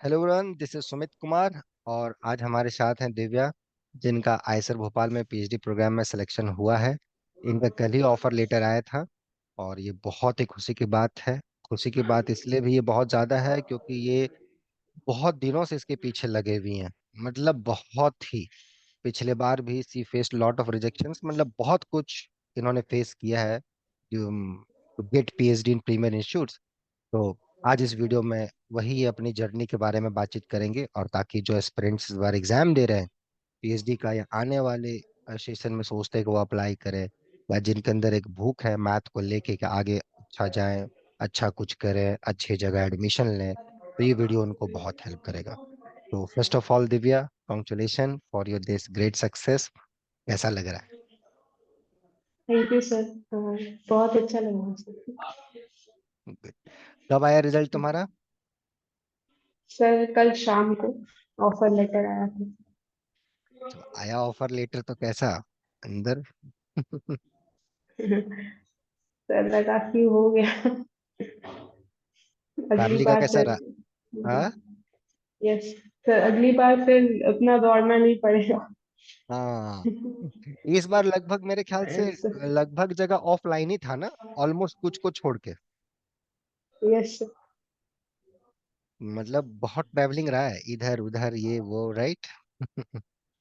Hello everyone, this is Sumit Kumar. और आज हमारे साथ हैं दिव्या, जिनका आईसर भोपाल में पीएचडी प्रोग्राम में सिलेक्शन हुआ है। इनका कल ही ऑफर लेटर आया था और ये बहुत ही खुशी की बात है। खुशी की बात इसलिए भी ये बहुत ज़्यादा है क्योंकि ये बहुत दिनों से इसके पीछे लगे हुए हैं। मतलब बहुत ही। पिछले बार भी she faced lot of rejections, मतलब बहुत कुछ इन्होंने फेस किया है to get PhD in premier institute. तो आज इस वीडियो में वही अपनी जर्नी के बारे में बातचीत करेंगे, और ताकि जो एस्पिरेंट्स इस बार एग्जाम दे रहे हैं पीएचडी का या आने वाले सेशन में सोचते हैं कि वो अप्लाई करें, या जिनके अंदर एक भूख है मैथ को लेके कि आगे अच्छा जाएं, अच्छा कुछ करें, अच्छी जगह एडमिशन लें, तो ये वीडियो उनको बहुत हेल्प करेगा। तो first of all Divya, congratulation for your this great success. कैसा लग रहा थैंक यू सर। बहुत अच्छा लगा मुझे। है? Good. कब आया रिजल्ट तुम्हारा? सर कल शाम को ऑफर लेटर आया था। जब आया ऑफर लेटर तो कैसा अंदर? सर लगा कि हो गया। अगली फैमिली का बार कैसा फिर। रहा? हाँ। यस सर, अगली बार फिर उतना दौड़ना नहीं पड़ेगा। हाँ, इस बार लगभग मेरे ख्याल से लगभग जगह ऑफलाइन ही था ना, ऑलमोस्ट कुछ को छोड़ के। यस मतलब बहुत ट्रैवलिंग रहा है, इधर उधर ये वो, राइट।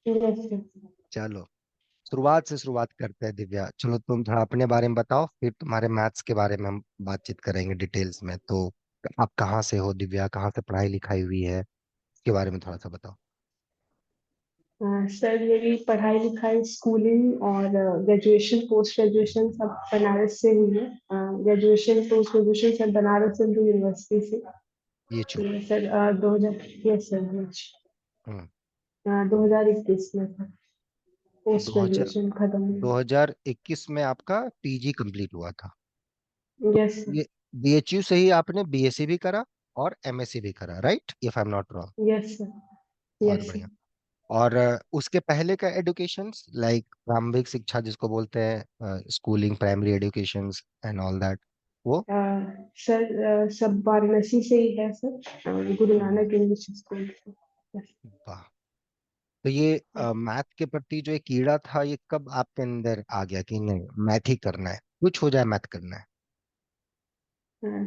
यस। चलो, शुरुआत से शुरुआत करते हैं दिव्या। चलो तुम थोड़ा अपने बारे में बताओ, फिर तुम्हारे मैथ्स के बारे में हम बातचीत करेंगे डिटेल्स में। तो आप कहाँ से हो दिव्या, कहाँ से पढ़ाई लिखाई हुई है, इसके बारे में थोड़ा सा बताओ। सर मेरी पढ़ाई लिखाई स्कूलिंग और ग्रेजुएशन पोस्ट ग्रेजुएशन सब बनारस से हुई है। ग्रेजुएशन पोस्ट ग्रेजुएशन सब बनारस हिंदू यूनिवर्सिटी से। ये चो। ये सर 2000। Yes sir. हम्म। 2021 में था पोस्ट 2000 ग्रेजुएशन खत्म हुआ। 2021 में आपका पीजी कंप्लीट हुआ था? तो यस ये बीएचयू से ही आपने बीएससी भी करा और एमएससी भी करा, right, if I am not wrong? Yes sir. बहुत यस बढ़िया। और उसके पहले का एजुकेशन, लाइक प्रारंभिक शिक्षा जिसको बोलते हैं, schooling, primary education and all that, वो? सर सब वाराणसी से ही है सर। गुरु हम्म, नानक इंग्लिश स्कूल से। यस। वाह। तो ये मैथ के प्रति जो एक कीड़ा था, ये कब आपके अंदर आ गया कि नहीं मैथ ही करना है, कुछ हो जाए मैथ करना है?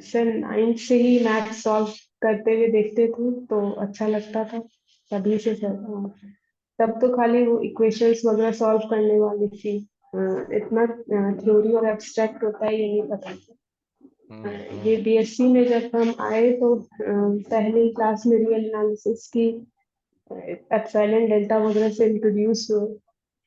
सर 9th से ही मैथ सॉल्व करते हुए देखते थे तो अच्छा लगता था। तभी से सर तब तो खाली वो इक्वेशंस वगैरह सॉल्व करने वाली थी। इतना थ्योरी और एब्स्ट्रैक्ट होता है ये नहीं पता था। ये हम्म। बीएससी में जब हम आए तो पहली क्लास में रियल एनालिसिस की एप्सिलॉन डेल्टा वगैरह से इंट्रोड्यूस हुए।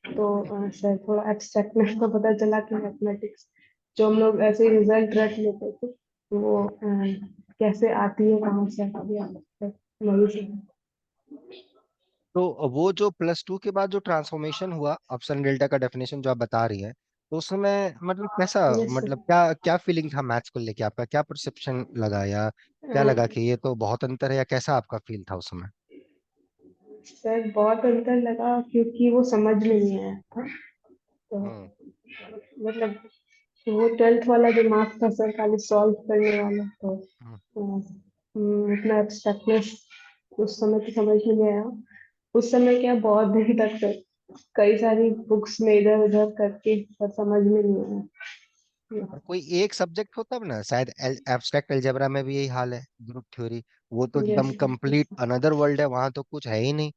तो सर थोड़ा एब्स्ट्रैक्टनेस का पता चला कि मैथमेटिक्स जो हम लोग ऐसे रिजल्ट रट लेते थे वो कैसे आती है, कहाँ से आती है, वही से। तो वो जो +2 के बाद जो ट्रांसफॉर्मेशन हुआ, अपसन डेल्टा का डेफिनेशन जो आप बता रही हैं, तो उसमें मतलब कैसा, यस मतलब क्या क्या फीलिंग था मैथ्स को लेके, आपका क्या परसेप्शन लगा, या क्या लगा कि ये तो बहुत अंतर है, या कैसा आपका फील था उस समय? सर बहुत अंतर लगा क्योंकि वो समझ में नहीं आया था। तो हम्म। मतलब वो 12th वाला दिमाग था सर, खाली सॉल्व करने वाला। तो हम्म। इतना एब्स्ट्रैक्टनेस उस समय तो समझ में नहीं आया। उस समय क्या बहुत दिन तक कई सारी बुक्स में इधर उधर करके पर समझ में नहीं आया। और कोई एक सब्जेक्ट होता है ना, शायद एब्स्ट्रैक्ट अलजेब्रा में भी यही हाल है, ग्रुप थ्योरी। वो तो यस एकदम कंप्लीट अनदर वर्ल्ड है, वहां तो कुछ है ही नहीं,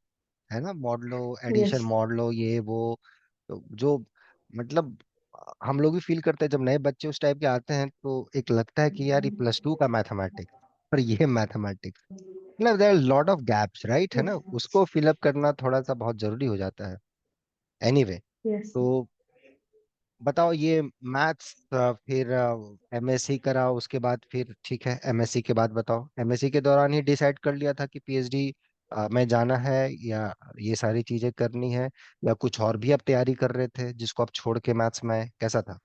है ना, मॉडलो एडिशन, यस मॉडलो ये वो। तो जो मतलब हम लोग भी फील करते हैं जब नए बच्चे उस टाइप के आते हैं, तो एक लगता है कि यार ये +2 का मैथमेटिक्स और ये मैथमेटिक्स, मतलब there lot of gaps, right, है ना, उसको फिलअप करना थोड़ा सा बहुत जरूरी हो जाता है। Anyway, yes. तो बताओ ये मैथ्स, फिर एमएससी करा, उसके बाद फिर ठीक है, एमएससी के बाद बताओ, एमएससी के दौरान ही डिसाइड कर लिया था कि पीएचडी में जाना है, या ये सारी चीजें करनी है, या कुछ और भी आप तैयारी कर रहे थे जिसको आप छोड़ के मैथ्स में आए, कैसा था?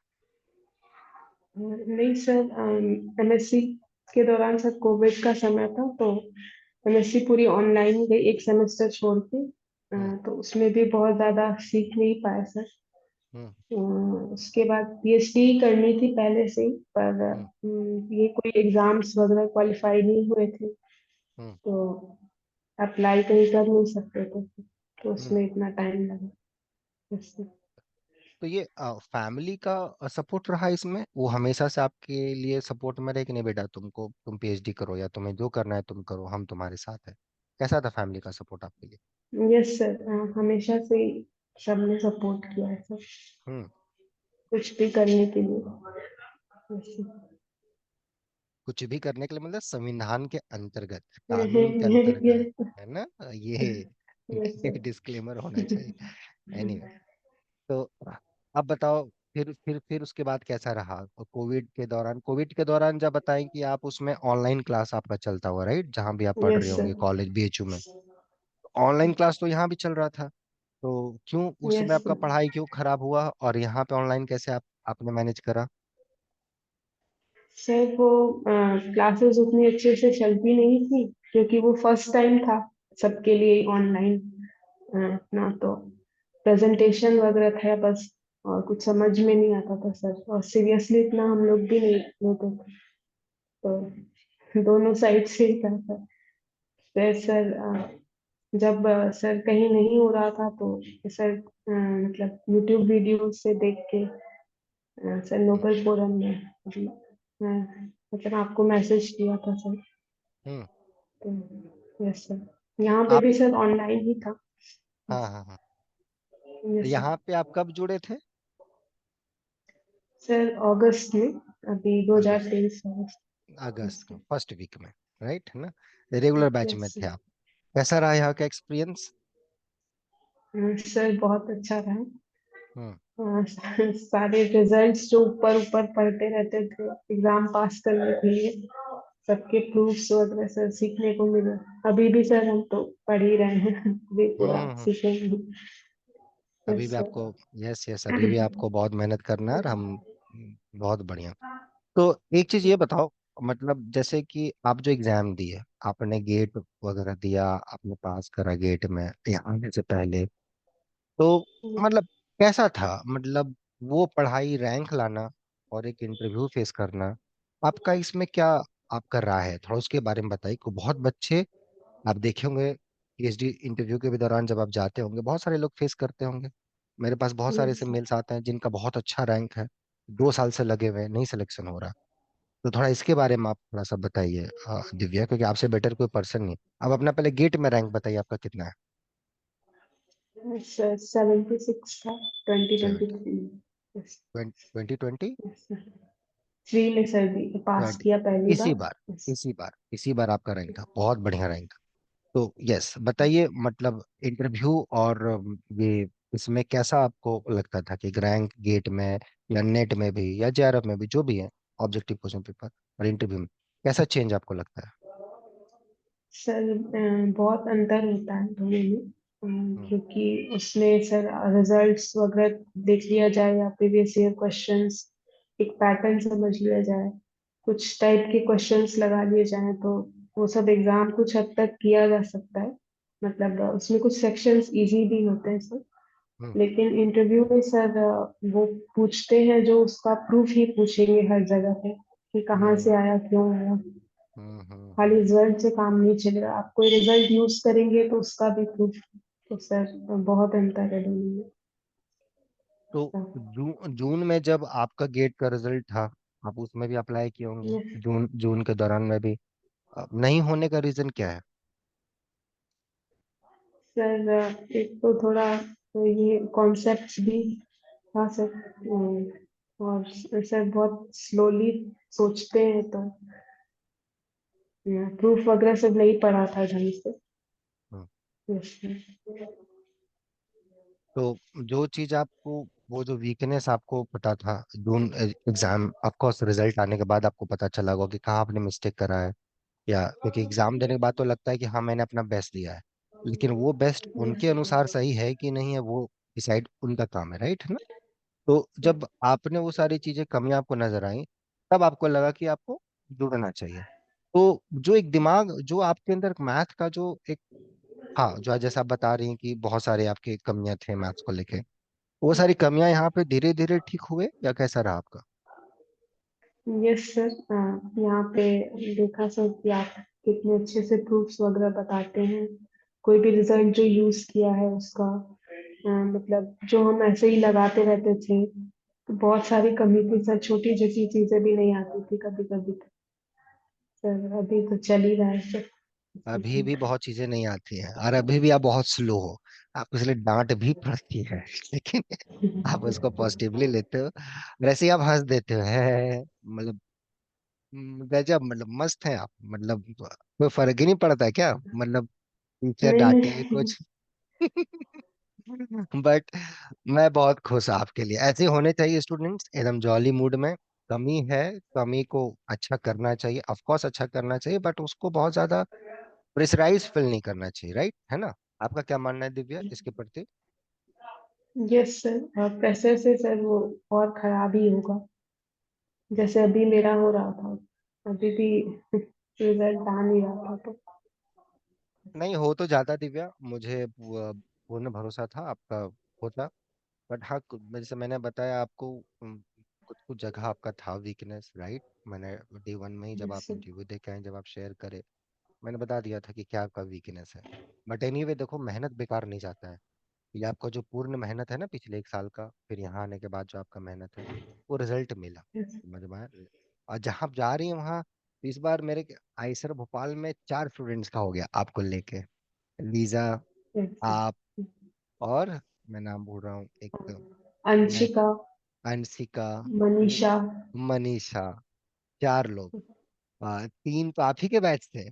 नहीं सर, एमएससी के दौरान सर कोविड का समय था तो एमएससी पूरी ऑनलाइन गई एक सेमेस्टर छोड़ के। हम्म। तो उसमें भी बहुत ज्यादा सीख नहीं पाया सर। हम्म। उसके बाद पीएचडी करनी थी पहले से ही, पर हम्म। ये कोई एग्जाम्स वगैरह क्वालिफाई नहीं हुए थे। हम्म। तो अप्लाई कहीं कर नहीं सकते थे, तो हम्म। उसमें इतना टाइम लगा उससे। तो ये फैमिली का सपोर्ट रहा इसमें, वो हमेशा से आपके लिए सपोर्ट में रहे कि नहीं बेटा तुमको, तुम पीएचडी करो या तुम्हें जो करना है तुम करो, हम तुम्हारे साथ है? कैसा था फैमिली का सपोर्ट आपके लिए? यस सर, हमेशा से ही सबने सपोर्ट किया है सर, हम्म। कुछ भी करने के लिए। यस कुछ भी करने के लिए मतलब संविधान के अंतर्गत, कानून के सर। अंतर्गत, यस है ना? ये सर। डिस्क्लेमर होना चाहिए। एनीवे, तो अब बताओ, फिर उसके बाद कैसा रहा? कोविड के दौरान जब बताएं कि आप उसमें ऑनलाइन क्लास आपका चलता हुआ, राइट, जहां भी आप पढ़ रहे यस होंगे सर। कॉलेज बीएचयू में, ऑनलाइन क्लास तो यहाँ भी चल रहा था। तो क्यों उस समय यस आपका सर। पढ़ाई क्यों खराब हुआ, और यहाँ पे ऑनलाइन कैसे आप आपने मैनेज करा? सर वो क्लासेस उतनी अच्छे से चलती नहीं थी, क्योंकि वो फर्स्ट टाइम था सबके लिए ऑनलाइन। ना तो प्रेजेंटेशन वगैरह था बस, और कुछ समझ में नहीं आता था सर, और सीरियसली इतना हम लोग भी नहीं लेते थे। तो दोनों साइड से ही था सर। फिर सर जब सर कहीं नहीं हो रहा था, तो सर मतलब यूट्यूब वीडियो से देख के सर हम्म। नोबल फोरम में मतलब आपको मैसेज किया था सर। हम्म। तो यस सर, यहाँ पे आप, भी सर ऑनलाइन ही था। हाँ हाँ हाँ, तो यस सर। यहाँ पे आप कब जुड़े थे? सर अगस्त में, अभी अगस्त, 2023 अगस्त। यस अगस्त सर। का फर्स्ट वीक में, राइट, है ना? रेगुलर बैच में यस थे आप? कैसा रहा यहाँ का एक्सपीरियंस? सर, बहुत अच्छा रहा। हम्म। सारे रिजल्ट्स जो ऊपर ऊपर पढ़ते रहते थे एग्जाम पास करने के लिए, सबके प्रूफ्स वगैरह सर सीखने को मिले। अभी भी सर हम तो पढ़ ही रहे हैं, अभी पूरा हम्म। सीखेंगे। अभी यस भी सर। आपको, यस यस, अभी भी आपको बहुत मेहनत करना है, और हम बहुत बढ़िया। तो एक चीज ये बताओ, मतलब जैसे कि आप जो एग्जाम दिए, आपने गेट वगैरह दिया, आपने पास करा गेट में यहाँ आने से पहले, तो मतलब कैसा था, मतलब वो पढ़ाई, रैंक लाना और एक इंटरव्यू फेस करना, आपका इसमें क्या आपका राय है, थोड़ा उसके बारे में बताइए। को बहुत बच्चे आप देखे होंगे पीएचडी इंटरव्यू के भी दौरान जब आप जाते होंगे, बहुत सारे लोग फेस करते होंगे। मेरे पास बहुत सारे यस ऐसे सर। मेल्स आते हैं जिनका बहुत अच्छा रैंक है, 2 साल से लगे हुए हैं, नहीं सिलेक्शन हो रहा। तो थोड़ा इसके बारे में आप थोड़ा सा बताइए दिव्या, क्योंकि आपसे बेटर कोई पर्सन नहीं। अब अपना पहले गेट में रैंक बताइए, आपका कितना है? सर 76 था, ट्वेंटी ट्वेंटी 70? थ्री 2020? 3 में सर भी पास 20? किया पहली इसी बार। बार, यस। इसी बार आपका रैंक था, बहुत बढ़िया रैंक। तो यस बताइए, मतलब इंटरव्यू और ये, इसमें कैसा आपको लगता था कि रैंक गेट में या नेट में भी या जेआरएफ में भी, जो भी है, ऑब्जेक्टिव क्वेश्चन पेपर और इंटरव्यू में, कैसा चेंज आपको लगता है? सर बहुत अंतर होता है दोनों में। हम्म। क्योंकि उसमें सर रिजल्ट्स वगैरह देख लिया जाए, या प्रीवियस ईयर क्वेश्चंस एक पैटर्न समझ लिया जाए, कुछ टाइप के क्वेश्चंस लगा लिए जाएं, तो वो सब एग्जाम कुछ हद तक किया जा सकता है। मतलब उसमें कुछ सेक्शंस इजी भी होते हैं सर। हम्म। लेकिन इंटरव्यू में सर वो पूछते हैं जो उसका प्रूफ ही पूछेंगे हर जगह पे, कि कहाँ हम्म। से आया, क्यों आया। हम्म। खाली रिजल्ट से काम नहीं चलेगा, आप कोई रिजल्ट यूज करेंगे तो उसका भी प्रूफ। तो सर बहुत अंतर है दोनों तो में। जून में जब आपका गेट का रिजल्ट था, आप उसमें भी अप्लाई किए होंगे, जून जून के दौरान में भी, नहीं होने का रीजन क्या है? सर एक तो थोड़ा ये कॉन्सेप्ट भी था सर। और सर बहुत स्लोली सोचते हैं, तो प्रूफ वगैरह सब नहीं पढ़ा था ढंग से। हम्म। Yes sir. तो जो चीज आपको, वो जो वीकनेस आपको पता था जून एग्जाम, ऑफकोर्स रिजल्ट आने के बाद आपको पता चला होगा कि कहाँ आपने मिस्टेक करा है, या क्योंकि एग्जाम देने के बाद तो लगता है कि हाँ मैंने अपना बेस्ट दिया है, लेकिन वो बेस्ट यस उनके अनुसार सर। सही है कि नहीं है, वो डिसाइड उनका काम है, राइट, है ना? तो जब आपने वो सारी चीजें, कमियां आपको नजर आई, तब आपको लगा कि आपको जुड़ना चाहिए। तो जो एक दिमाग, जो आपके अंदर मैथ का जो एक, हाँ, जो जैसा आप बता रही हैं कि बहुत सारे आपके कमियां थे मैथ्स को लेके, वो सारी कमियां यहाँ पे धीरे धीरे ठीक हुए या कैसा रहा आपका? Yes sir. यहाँ पे देखा सर कि आप कितने अच्छे से प्रूफ्स वगैरह बताते हैं, कोई भी रिजल्ट जो यूज किया है उसका। मतलब जो हम ऐसे ही लगाते रहते थे तो बहुत सारी कमी थी सर, छोटी छोटी चीजें भी नहीं आती थी कभी कभी। सर अभी तो चल ही रहा है सर। अभी भी बहुत चीजें नहीं आती हैं और अभी भी आप बहुत स्लो हो। आपको इसलिए डांट भी पड़ती है लेकिन आप उसको पॉजिटिवली लेते हो, वैसे ही आप हंस देते हो है मतलब। गजब, मतलब मस्त है आप, मतलब कोई फर्क ही नहीं पड़ता क्या, मतलब टीचर नहीं डांटे नहीं। कुछ बट मैं बहुत खुश हूँ आपके लिए, ऐसे होने चाहिए स्टूडेंट्स, एकदम जॉली मूड में। कमी है, कमी को अच्छा करना चाहिए, ऑफ कोर्स अच्छा करना चाहिए, बट उसको बहुत ज्यादा प्रेशराइज फील नहीं करना चाहिए, राइट है ना? आपका क्या मानना है दिव्या इसके प्रति? यस सर, प्रेशर से सर वो और खराब ही होगा, जैसे अभी मेरा हो रहा था। अभी भी रिजल्ट आ नहीं रहा था तो। नहीं हो तो जाता दिव्या, मुझे पूर्ण भरोसा था आपका होता। बट हाँ, जैसे मैंने बताया आपको, कुछ कुछ जगह आपका था वीकनेस, राइट? मैंने डे 1 में ही, जब यस आप सर। इंटरव्यू दे के आए, जब आप शेयर करे, मैंने बता दिया था कि क्या आपका वीकनेस है। बट एनीवे देखो, मेहनत बेकार नहीं जाता है। ये आपका जो पूर्ण मेहनत है ना पिछले 1 साल का, फिर यहाँ आने के बाद जो आपका मेहनत है, वो रिजल्ट मिला, यस। समझ में आया? और जहाँ आप जा रही हैं वहाँ, इस बार मेरे आईसर भोपाल में 4 स्टूडेंट्स का हो गया आपको लेके। Lisa, yes sir. आप, और मैं नाम भूल रहा हूँ एक, मैं, अंशिका। अंशिका, मनीषा। मनीषा, 4 लोग। 3 तो आप ही के बैच थे,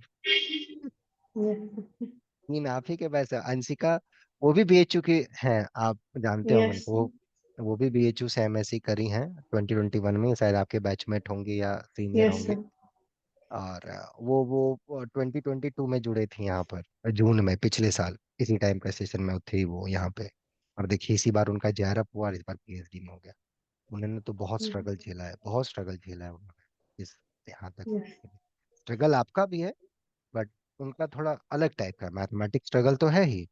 यस। 3 आप ही के बैच है। अंशिका वो भी बीएचयू की हैं, आप जानते होंगे यस। उनको, वो भी बीएचयू से एमएससी करी हैं 2021 में, शायद आपके बैचमेट होंगी या सीनियर यस होंगे। सर। और वो 2022 में जुड़े थे यहाँ पर, जून में, पिछले साल इसी टाइम पे सेशन में थी वो यहाँ पे। और देखिए इसी बार उनका जेआरएफ हुआ और इस बार पीएचडी में हो गया। उन्होंने तो बहुत स्ट्रगल झेला है, बहुत स्ट्रगल झेला है उन्होंने इस यहाँ तक। यस। स्ट्रगल आपका भी है, बट उनका थोड़ा अलग टाइप का, मैथमेटिक्स स्ट्रगल तो है ही,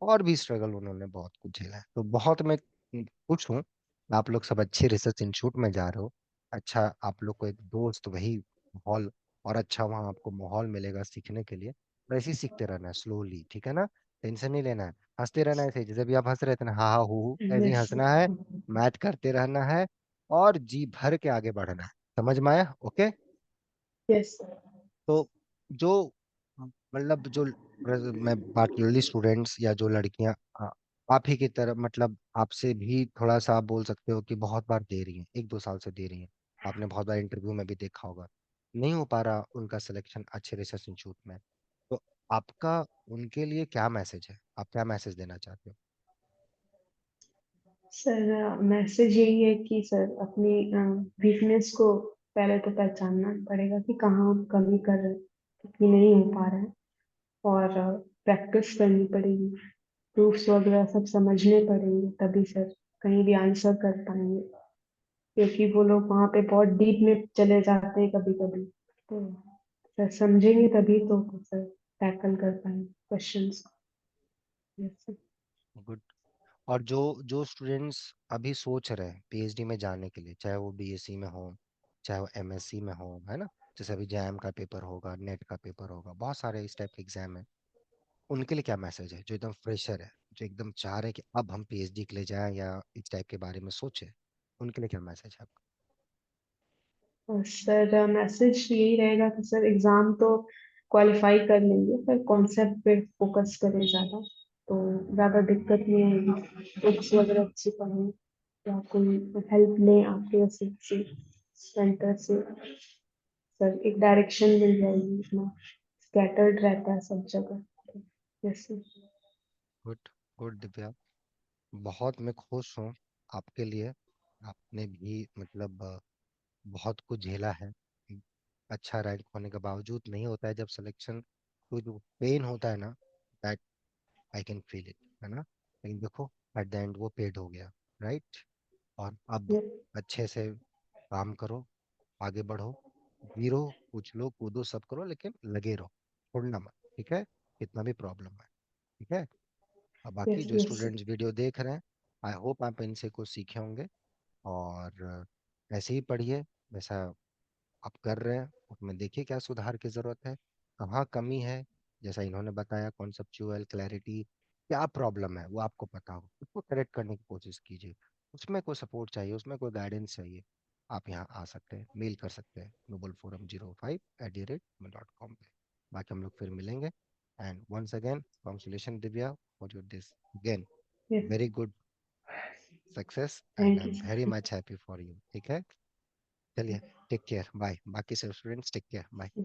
और भी स्ट्रगल उन्होंने बहुत कुछ झेला है। तो बहुत मैं खुश हूँ, आप लोग सब अच्छे रिसर्च इंस्टीट्यूट में जा रहे हो। अच्छा, आप लोग को एक दोस्त, वही माहौल, और अच्छा वहाँ आपको माहौल मिलेगा सीखने के लिए। और ऐसे ही सीखते रहना है स्लोली, ठीक है ना? टेंशन नहीं लेना है, हंसते रहना है, ऐसे ही जैसे भी आप हंस रहे थे ना, हा हा हू, ऐसे ही यस हंसना है, सर। मैथ करते रहना है, और जी भर के आगे बढ़ना है। समझ में आया? ओके। Yes sir. तो जो, मतलब जो मैं पार्टिकुलरली स्टूडेंट्स या जो लड़कियां आप ही की तरह, मतलब आपसे भी थोड़ा सा आप बोल सकते हो कि बहुत बार दे रही हैं, 1-2 साल से दे रही हैं, आपने बहुत बार इंटरव्यू में भी देखा होगा, नहीं हो पा रहा उनका सिलेक्शन अच्छे रिसर्च इंस्टीट्यूट में, तो आपका उनके लिए क्या मैसेज है, आप क्या मैसेज देना चाहते हो? सर मैसेज यही है कि सर अपनी वीकनेस को पहले तो पहचानना पड़ेगा कि कहाँ हम कमी कर रहे हैं, कि नहीं हो पा रहा है। और प्रैक्टिस करनी पड़ेगी, प्रूफ्स वगैरह सब समझने पड़ेंगे, तभी सर कहीं भी आंसर कर पाएंगे। क्योंकि वो लोग वहाँ पे बहुत डीप में चले जाते हैं कभी कभी, तो सर समझेंगे तभी तो सर टैकल कर पाएंगे क्वेश्चंस को। Yes good. और जो जो स्टूडेंट्स अभी सोच रहे हैं पीएचडी में जाने के लिए, चाहे वो बीएससी में हो, चाहे वो एमएससी में हो, है ना? जैसे अभी जैम का पेपर होगा, नेट का पेपर होगा, बहुत सारे इस टाइप के एग्जाम है, उनके लिए क्या मैसेज है? जो एकदम फ्रेशर है, जो एकदम चाह रहे हैं कि अब हम पीएचडी के लिए जाएं या इस टाइप के बारे में सोचे, उनके लिए क्या मैसेज है आपका? सर, मैसेज यही रहेगा कि सर एग्जाम तो क्वालिफाई कर लेंगे, पर कॉन्सेप्ट पे फोकस करें ज़्यादा, तो ज़्यादा दिक्कत नहीं आएगी। बुक्स वगैरह अच्छी पढ़ें या कोई हेल्प लें आपके से सेंटर से, सर एक डायरेक्शन मिल जाएगी। इतना स्कैटर्ड रहता है सब जगह। जैसे गुड, गुड दिव्या, बहुत मैं खुश हूँ आपके लिए। आपने भी मतलब बहुत कुछ झेला है। अच्छा रैंक होने के बावजूद नहीं होता है जब सिलेक्शन, तो जो पेन होता है ना, that I can feel it, है ना? लेकिन देखो, एट द एंड वो पेड हो गया, राइट? और अब ये। अच्छे से काम करो, आगे बढ़ो, गिरो, उछलो, कूदो, सब करो, लेकिन लगे रहो, छोड़ना मत, ठीक है? कितना भी प्रॉब्लम है, ठीक है? अब बाकी यस जो यस। स्टूडेंट्स वीडियो देख रहे हैं, आई होप आप इनसे कुछ सीखे होंगे, और ऐसे ही पढ़िए, वैसा आप कर रहे हैं उसमें देखिए क्या सुधार की जरूरत है, कहाँ कमी है। जैसा इन्होंने बताया कॉन्सेप्चुअल क्लैरिटी, क्या प्रॉब्लम है वो आपको पता हो, उसको करेक्ट करने की कोशिश कीजिए। उसमें कोई सपोर्ट चाहिए, उसमें कोई गाइडेंस चाहिए, आप यहाँ आ सकते हैं, मेल कर सकते हैं noobleforum05@gmail.com पे। बाकी हम लोग फिर मिलेंगे। And once again congratulation Divya for your this again yes. Very good success, and I thank am very much happy for you. ठीक है, चलिए, टेक केयर, बाय। बाकी सब students take care, bye. You.